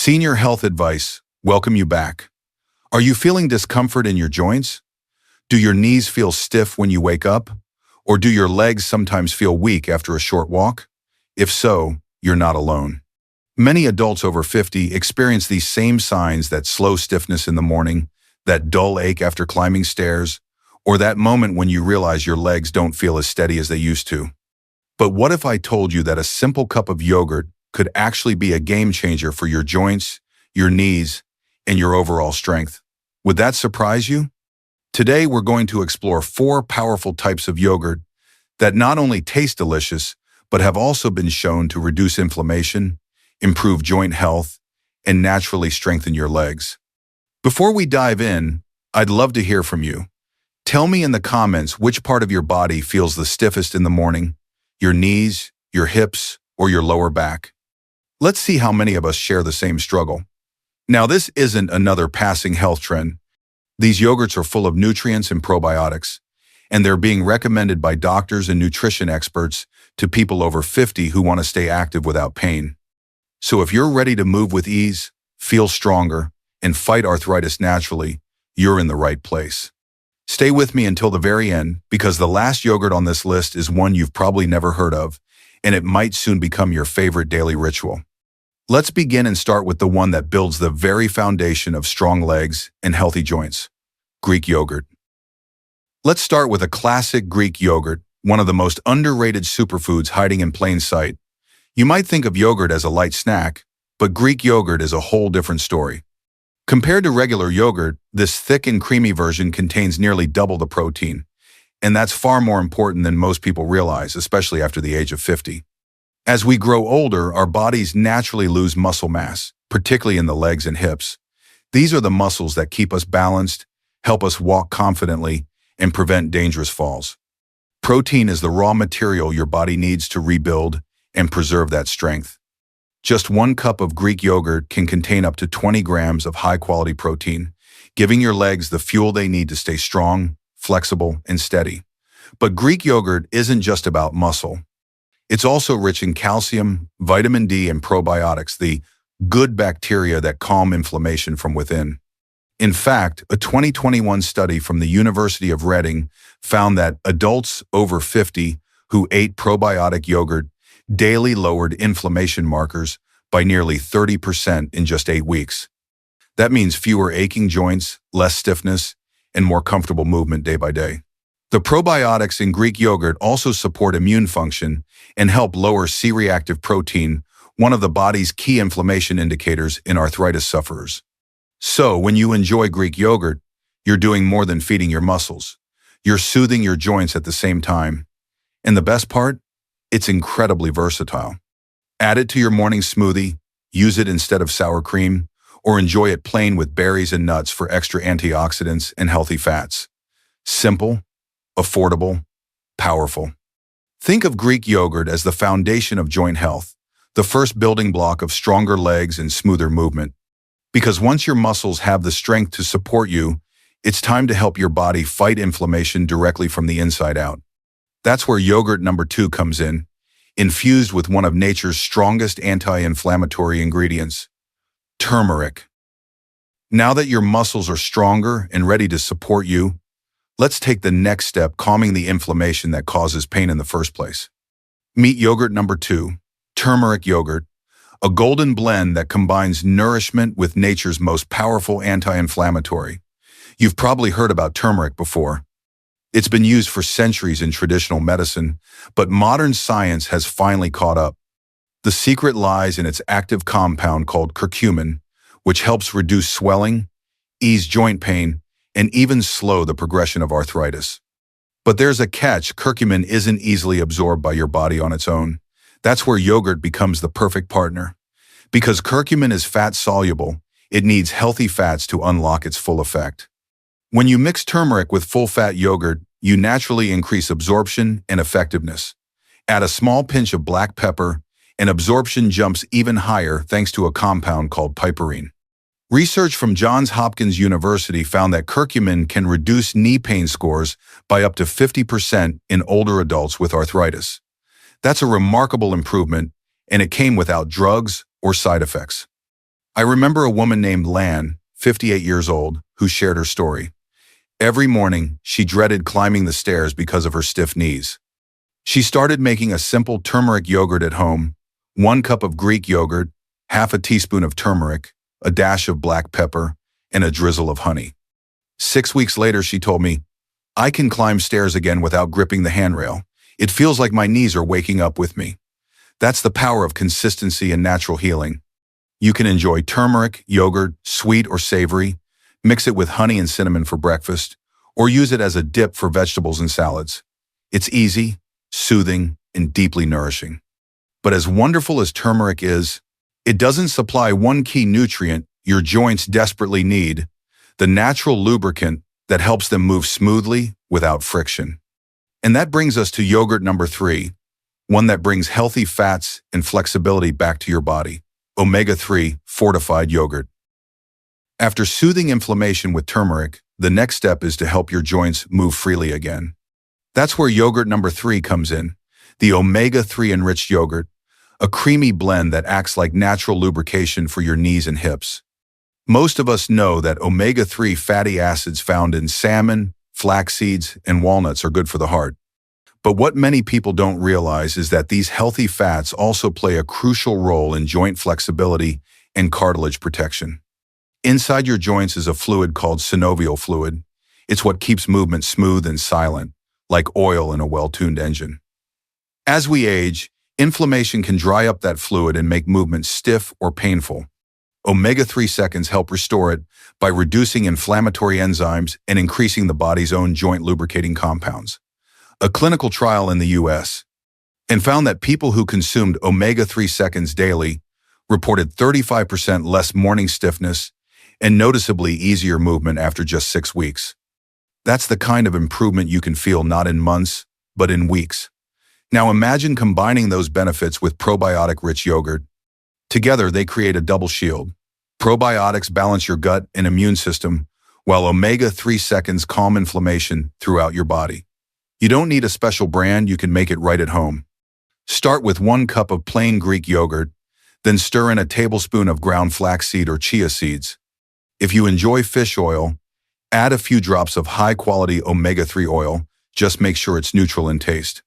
Senior Health Advice, welcome you back. Are you feeling discomfort in your joints? Do your knees feel stiff when you wake up? Or do your legs sometimes feel weak after a short walk? If so, you're not alone. Many adults over 50 experience these same signs: that slow stiffness in the morning, that dull ache after climbing stairs, or that moment when you realize your legs don't feel as steady as they used to. But what if I told you that a simple cup of yogurt could actually be a game changer for your joints, your knees, and your overall strength? Would that surprise you? Today, we're going to explore 4 powerful types of yogurt that not only taste delicious, but have also been shown to reduce inflammation, improve joint health, and naturally strengthen your legs. Before we dive in, I'd love to hear from you. Tell me in the comments which part of your body feels the stiffest in the morning: your knees, your hips, or your lower back. Let's see how many of us share the same struggle. Now, this isn't another passing health trend. These yogurts are full of nutrients and probiotics, and they're being recommended by doctors and nutrition experts to people over 50 who want to stay active without pain. So if you're ready to move with ease, feel stronger, and fight arthritis naturally, you're in the right place. Stay with me until the very end, because the last yogurt on this list is one you've probably never heard of, and it might soon become your favorite daily ritual. Let's begin and start with the one that builds the very foundation of strong legs and healthy joints: Greek yogurt. Let's start with a classic Greek yogurt, one of the most underrated superfoods hiding in plain sight. You might think of yogurt as a light snack, but Greek yogurt is a whole different story. Compared to regular yogurt, this thick and creamy version contains nearly double the protein, and that's far more important than most people realize, especially after the age of 50. As we grow older, our bodies naturally lose muscle mass, particularly in the legs and hips. These are the muscles that keep us balanced, help us walk confidently, and prevent dangerous falls. Protein is the raw material your body needs to rebuild and preserve that strength. Just 1 cup of Greek yogurt can contain up to 20 grams of high-quality protein, giving your legs the fuel they need to stay strong, flexible, and steady. But Greek yogurt isn't just about muscle. It's also rich in calcium, vitamin D, and probiotics, the good bacteria that calm inflammation from within. In fact, a 2021 study from the University of Reading found that adults over 50 who ate probiotic yogurt daily lowered inflammation markers by nearly 30% in just 8 weeks. That means fewer aching joints, less stiffness, and more comfortable movement day by day. The probiotics in Greek yogurt also support immune function and help lower C-reactive protein, one of the body's key inflammation indicators in arthritis sufferers. So, when you enjoy Greek yogurt, you're doing more than feeding your muscles. You're soothing your joints at the same time. And the best part? It's incredibly versatile. Add it to your morning smoothie, use it instead of sour cream, or enjoy it plain with berries and nuts for extra antioxidants and healthy fats. Simple, affordable, powerful. Think of Greek yogurt as the foundation of joint health, the first building block of stronger legs and smoother movement. Because once your muscles have the strength to support you, it's time to help your body fight inflammation directly from the inside out. That's where yogurt number 2 comes in, infused with one of nature's strongest anti-inflammatory ingredients: turmeric. Now that your muscles are stronger and ready to support you, let's take the next step, calming the inflammation that causes pain in the first place. Meet yogurt number 2, turmeric yogurt, a golden blend that combines nourishment with nature's most powerful anti-inflammatory. You've probably heard about turmeric before. It's been used for centuries in traditional medicine, but modern science has finally caught up. The secret lies in its active compound called curcumin, which helps reduce swelling, ease joint pain, and even slow the progression of arthritis. But there's a catch: curcumin isn't easily absorbed by your body on its own. That's where yogurt becomes the perfect partner. Because curcumin is fat-soluble, it needs healthy fats to unlock its full effect. When you mix turmeric with full-fat yogurt, you naturally increase absorption and effectiveness. Add a small pinch of black pepper, and absorption jumps even higher thanks to a compound called piperine. Research from Johns Hopkins University found that curcumin can reduce knee pain scores by up to 50% in older adults with arthritis. That's a remarkable improvement, and it came without drugs or side effects. I remember a woman named Lan, 58 years old, who shared her story. Every morning, she dreaded climbing the stairs because of her stiff knees. She started making a simple turmeric yogurt at home, 1 cup of Greek yogurt, half a teaspoon of turmeric, a dash of black pepper, and a drizzle of honey. 6 weeks later, she told me, "I can climb stairs again without gripping the handrail. It feels like my knees are waking up with me." That's the power of consistency and natural healing. You can enjoy turmeric, yogurt, sweet or savory, mix it with honey and cinnamon for breakfast, or use it as a dip for vegetables and salads. It's easy, soothing, and deeply nourishing. But as wonderful as turmeric is, it doesn't supply one key nutrient your joints desperately need, the natural lubricant that helps them move smoothly without friction. And that brings us to yogurt number 3, one that brings healthy fats and flexibility back to your body, omega-3 fortified yogurt. After soothing inflammation with turmeric, the next step is to help your joints move freely again. That's where yogurt number 3 comes in, the omega-3 enriched yogurt, a creamy blend that acts like natural lubrication for your knees and hips. Most of us know that omega-3 fatty acids found in salmon, flax seeds, and walnuts are good for the heart. But what many people don't realize is that these healthy fats also play a crucial role in joint flexibility and cartilage protection. Inside your joints is a fluid called synovial fluid. It's what keeps movement smooth and silent, like oil in a well-tuned engine. As we age, inflammation can dry up that fluid and make movement stiff or painful. Omega-3 seconds help restore it by reducing inflammatory enzymes and increasing the body's own joint lubricating compounds. A clinical trial in the US found that people who consumed omega-3 seconds daily reported 35% less morning stiffness and noticeably easier movement after just 6 weeks. That's the kind of improvement you can feel not in months, but in weeks. Now imagine combining those benefits with probiotic-rich yogurt. Together, they create a double shield. Probiotics balance your gut and immune system, while omega-3 seconds calm inflammation throughout your body. You don't need a special brand, you can make it right at home. Start with 1 cup of plain Greek yogurt, then stir in a tablespoon of ground flaxseed or chia seeds. If you enjoy fish oil, add a few drops of high-quality omega-3 oil, just make sure it's neutral in taste.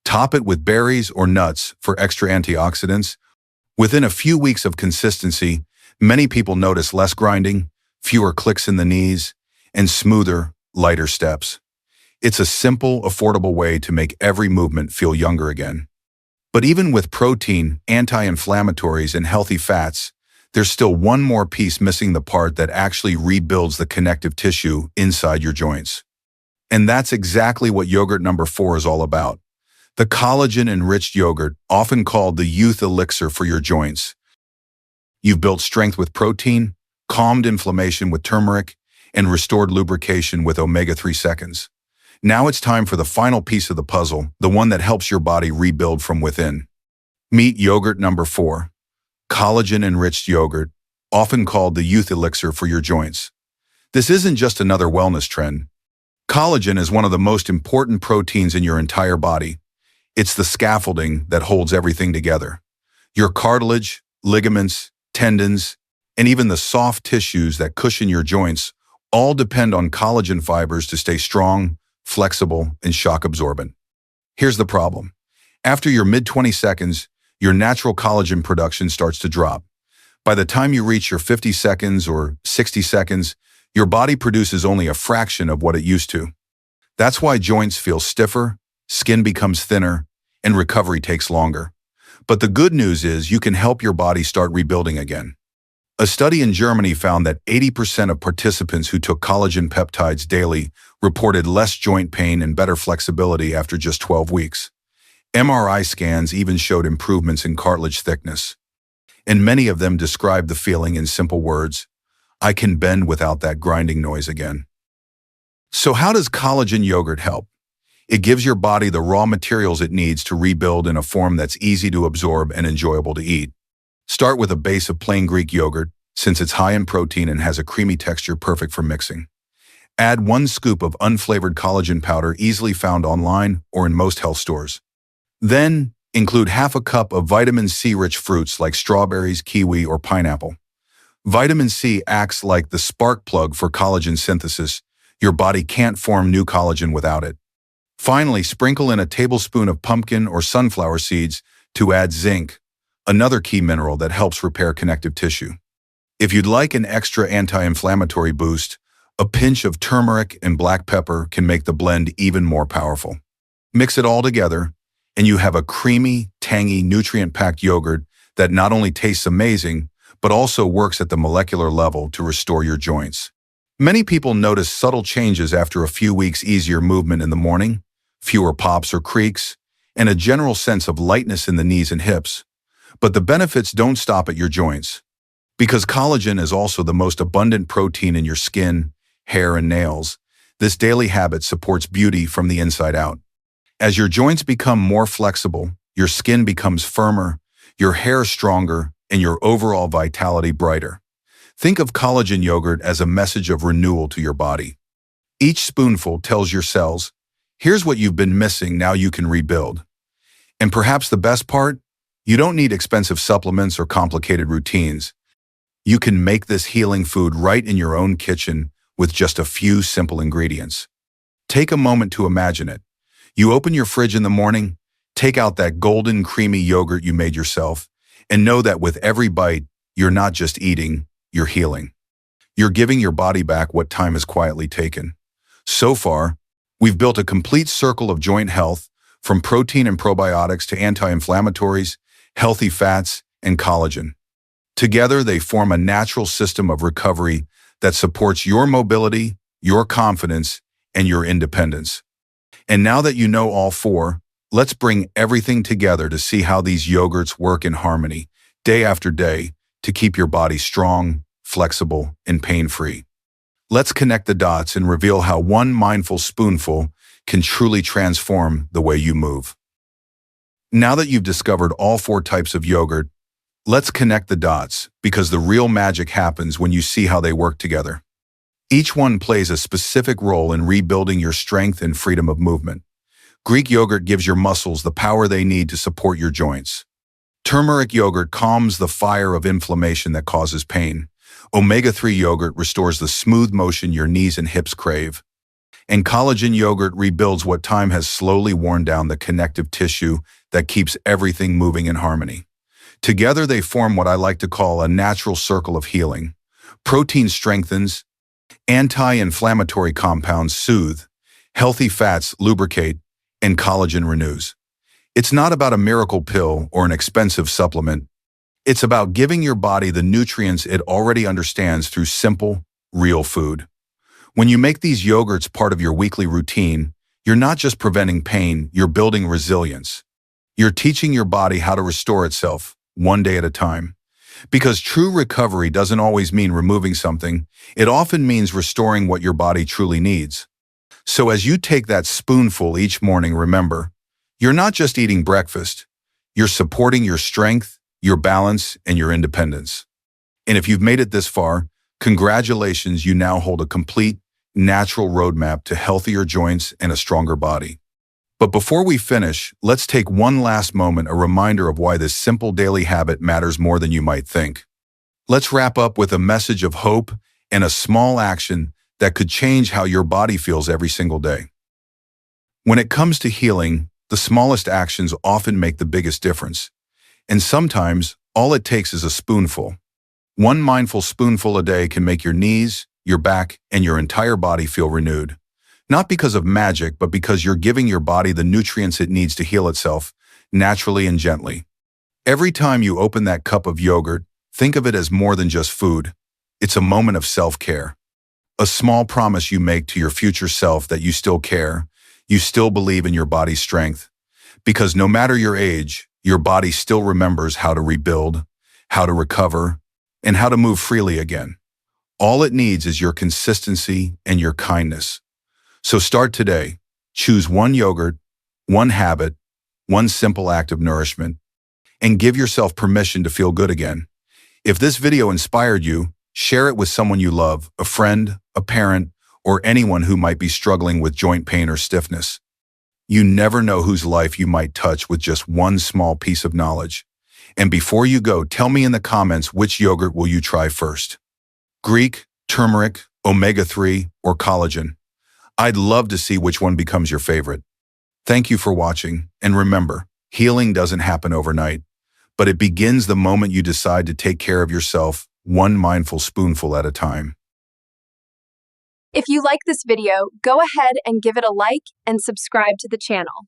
Top it with berries or nuts for extra antioxidants. Within a few weeks of consistency, many people notice less grinding, fewer clicks in the knees, and smoother, lighter steps. It's a simple, affordable way to make every movement feel younger again. But even with protein, anti-inflammatories, and healthy fats, there's still one more piece missing, the part that actually rebuilds the connective tissue inside your joints. And that's exactly what yogurt number 4 is all about. The collagen-enriched yogurt, often called the youth elixir for your joints. You've built strength with protein, calmed inflammation with turmeric, and restored lubrication with omega-3 seconds. Now it's time for the final piece of the puzzle, the one that helps your body rebuild from within. Meet yogurt number 4, collagen-enriched yogurt, often called the youth elixir for your joints. This isn't just another wellness trend. Collagen is one of the most important proteins in your entire body. It's the scaffolding that holds everything together. Your cartilage, ligaments, tendons, and even the soft tissues that cushion your joints all depend on collagen fibers to stay strong, flexible, and shock absorbent. Here's the problem. After your mid-20 seconds, your natural collagen production starts to drop. By the time you reach your 50 seconds or 60 seconds, your body produces only a fraction of what it used to. That's why joints feel stiffer, skin becomes thinner, and recovery takes longer. But the good news is you can help your body start rebuilding again. A study in Germany found that 80% of participants who took collagen peptides daily reported less joint pain and better flexibility after just 12 weeks. MRI scans even showed improvements in cartilage thickness. And many of them described the feeling in simple words: I can bend without that grinding noise again. So how does collagen yogurt help? It gives your body the raw materials it needs to rebuild in a form that's easy to absorb and enjoyable to eat. Start with a base of plain Greek yogurt, since it's high in protein and has a creamy texture perfect for mixing. Add 1 scoop of unflavored collagen powder, easily found online or in most health stores. Then, include half a cup of vitamin C-rich fruits like strawberries, kiwi, or pineapple. Vitamin C acts like the spark plug for collagen synthesis. Your body can't form new collagen without it. Finally, sprinkle in a tablespoon of pumpkin or sunflower seeds to add zinc, another key mineral that helps repair connective tissue. If you'd like an extra anti-inflammatory boost, a pinch of turmeric and black pepper can make the blend even more powerful. Mix it all together, and you have a creamy, tangy, nutrient-packed yogurt that not only tastes amazing, but also works at the molecular level to restore your joints. Many people notice subtle changes after a few weeks, easier movement in the morning, fewer pops or creaks, and a general sense of lightness in the knees and hips. But the benefits don't stop at your joints. Because collagen is also the most abundant protein in your skin, hair, and nails, this daily habit supports beauty from the inside out. As your joints become more flexible, your skin becomes firmer, your hair stronger, and your overall vitality brighter. Think of collagen yogurt as a message of renewal to your body. Each spoonful tells your cells, here's what you've been missing, now you can rebuild. And perhaps the best part, you don't need expensive supplements or complicated routines. You can make this healing food right in your own kitchen with just a few simple ingredients. Take a moment to imagine it. You open your fridge in the morning, take out that golden, creamy yogurt you made yourself, and know that with every bite, you're not just eating, you're healing. You're giving your body back what time has quietly taken. So far, we've built a complete circle of joint health, from protein and probiotics to anti-inflammatories, healthy fats, and collagen. Together, they form a natural system of recovery that supports your mobility, your confidence, and your independence. And now that you know all four, let's bring everything together to see how these yogurts work in harmony, day after day, to keep your body strong, flexible, and pain-free. Let's connect the dots and reveal how one mindful spoonful can truly transform the way you move. Now that you've discovered all four types of yogurt, let's connect the dots, because the real magic happens when you see how they work together. Each one plays a specific role in rebuilding your strength and freedom of movement. Greek yogurt gives your muscles the power they need to support your joints. Turmeric yogurt calms the fire of inflammation that causes pain. Omega-3 yogurt restores the smooth motion your knees and hips crave. And collagen yogurt rebuilds what time has slowly worn down the connective tissue that keeps everything moving in harmony. Together, they form what I like to call a natural circle of healing. Protein strengthens, anti-inflammatory compounds soothe, healthy fats lubricate, and collagen renews. It's not about a miracle pill or an expensive supplement. It's about giving your body the nutrients it already understands through simple, real food. When you make these yogurts part of your weekly routine, you're not just preventing pain, you're building resilience. You're teaching your body how to restore itself, one day at a time. Because true recovery doesn't always mean removing something, it often means restoring what your body truly needs. So as you take that spoonful each morning, remember, you're not just eating breakfast, you're supporting your strength, your balance, and your independence. And if you've made it this far, congratulations, you now hold a complete, natural roadmap to healthier joints and a stronger body. But before we finish, let's take one last moment, a reminder of why this simple daily habit matters more than you might think. Let's wrap up with a message of hope and a small action that could change how your body feels every single day. When it comes to healing, the smallest actions often make the biggest difference. And sometimes, all it takes is a spoonful. One mindful spoonful a day can make your knees, your back, and your entire body feel renewed. Not because of magic, but because you're giving your body the nutrients it needs to heal itself, naturally and gently. Every time you open that cup of yogurt, think of it as more than just food. It's a moment of self-care. A small promise you make to your future self that you still care, you still believe in your body's strength. Because no matter your age, your body still remembers how to rebuild, how to recover, and how to move freely again. All it needs is your consistency and your kindness. So start today. Choose one yogurt, one habit, one simple act of nourishment, and give yourself permission to feel good again. If this video inspired you, share it with someone you love, a friend, a parent, or anyone who might be struggling with joint pain or stiffness. You never know whose life you might touch with just one small piece of knowledge. And before you go, tell me in the comments which yogurt will you try first. Greek, turmeric, omega-3, or collagen. I'd love to see which one becomes your favorite. Thank you for watching, and remember, healing doesn't happen overnight, but it begins the moment you decide to take care of yourself, one mindful spoonful at a time. If you like this video, go ahead and give it a like and subscribe to the channel.